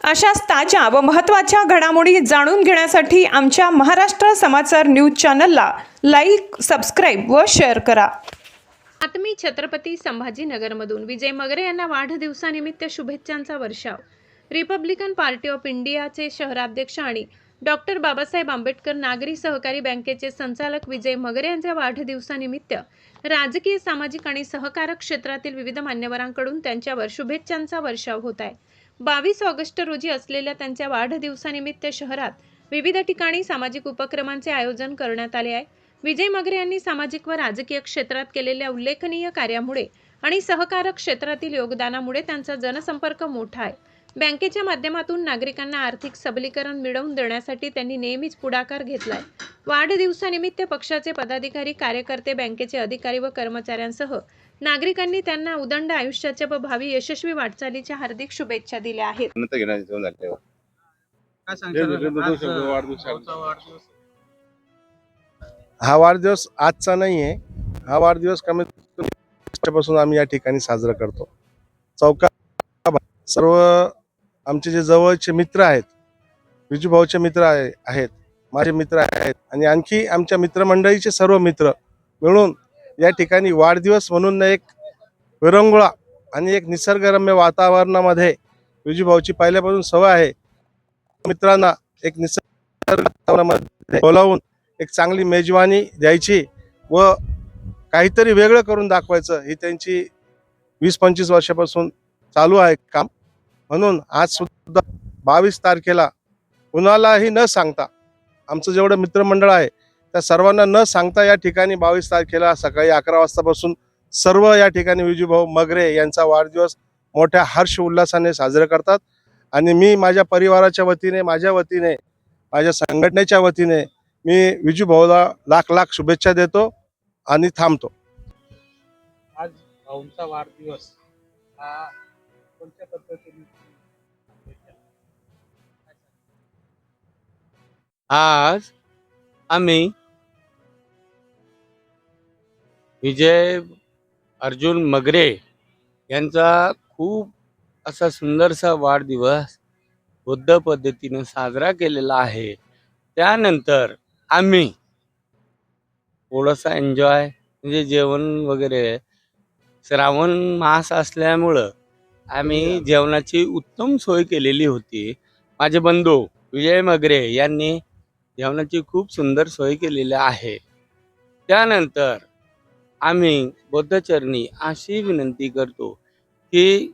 अशाच ताज्या व महत्त्वाच्या घडामोडी जाणून घेण्यासाठी आमच्या महाराष्ट्र समाचार न्यूज चॅनलला लाईक, सबस्क्राईब व शेअर करा. आत्मी छत्रपती संभाजीनगरमधून विजय मगरे यांना वाढदिवसानिमित्त शुभेच्छांचा वर्षाव. रिपब्लिकन पार्टी ऑफ इंडियाचे शहराध्यक्ष आणि डॉक्टर बाबासाहेब आंबेडकर नागरी सहकारी बँकेचे संचालक विजय मगरे यांच्या वाढदिवसानिमित्त राजकीय, सामाजिक आणि सहकारक क्षेत्रातील विविध मान्यवरांकडून त्यांच्यावर शुभेच्छांचा वर्षाव होत आहे. 22 ऑगस्ट रोजी असलेल्या त्यांच्या वाढदिवसानिमित्त शहरात विविध ठिकाणी सामाजिक उपक्रमांचे आयोजन करण्यात आले आहे. विजय मगरे यांनी सामाजिक व राजकीय क्षेत्रात केलेल्या उल्लेखनीय कार्यामुळे आणि सहकारक क्षेत्रातील योगदानामुळे त्यांचा जनसंपर्क मोठा आहे. बँकेच्या माध्यमातून नागरिकांना आर्थिक सबलीकरण मिळवून देण्यासाठी त्यांनी नेहमीच पुढाकार घेतलाय. वाढदिवसानिमित्त पक्षाचे पदाधिकारी, कार्यकर्ते, बँकेचे अधिकारी व कर्मचाऱ्यांसह नागरिकांनी त्यांना उदंड आयुष्याच्या व भावी यशस्वी वाटचालीच्या हार्दिक शुभेच्छा दिल्या आहेत. हा वाढदिवस आजचा नाही आहे. हा वाढदिवस कमीत कमी वर्षापासून आम्ही या ठिकाणी साजरा करतो. चौकात सर्व आमचे जे जवळचे मित्र आहेत, विजूभाऊचे मित्र आहेत, माझे मित्र आहेत आणि आणखी आमच्या मित्रमंडळीचे सर्व मित्र मिळून या ठिकाणी वाढदिवस म्हणून एक विरंगुळा आणि एक निसर्गरम्य वातावरणामध्ये विजूभाऊची पहिल्यापासून सवय आहे. मित्रांना एक निसर्ग वातावरणामध्ये बोलावून एक चांगली मेजवानी द्यायची व काहीतरी वेगळं करून दाखवायचं ही त्यांची 20-25 वर्षापासून चालू आहे काम. म्हणून आज सुद्धा 22 तारखेला कुणालाही न सांगता, आमचं जेवढं मित्रमंडळ आहे त्या सर्वांना न सांगता या ठिकाणी 22 तारखेला सकाळी 11 वाजतापासून सर्व या ठिकाणी विजूभाऊ मगरे यांचा वाढदिवस मोठ्या हर्ष उल्हासाने साजरा करतात. आणि मी माझ्या परिवाराच्या वतीने, माझ्या वतीने, माझ्या संघटनेच्या वतीने मी विजूभाऊला लाख लाख शुभेच्छा देतो आणि थांबतो. आज भाऊंचा वाढदिवस हा कोणत्या पद्धतीने? आज आम्ही विजय अर्जुन मगरे यांचा खूप असा सुंदरसा वाढदिवस बुद्ध पद्धतीने साजरा केलेला आहे. त्यानंतर आम्ही थोडासा एन्जॉय म्हणजे जेवण वगैरे, श्रावण मास असल्यामुळं आम्ही जेवणाची उत्तम सोय केलेली होती. माझे बंधू विजय मगरे यांनी जेवणाची खूप सुंदर सोय केलेली आहे. त्यानंतर आम्ही बुद्धचरणी अशी विनंती करतो की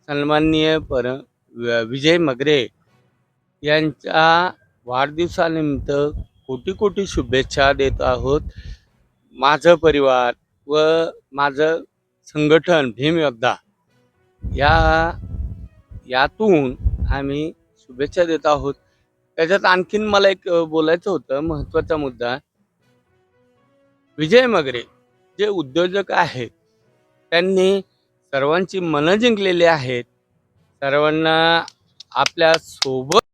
सन्माननीय विजय मगरे यांच्या वाढदिवसानिमित्त कोटी कोटी शुभेच्छा देत आहोत. माझं परिवार व माझं संघटन भीमयोद्धा यातून आम्ही शुभेच्छा देत आहोत. त्याच्यात आणखीन मला एक बोलायचं होतं, महत्त्वाचा मुद्दा. विजय मगरे जे उद्योजक आहेत त्यांनी सर्वांची मनं जिंकलेली आहेत. सर्वांना आपल्या सोबत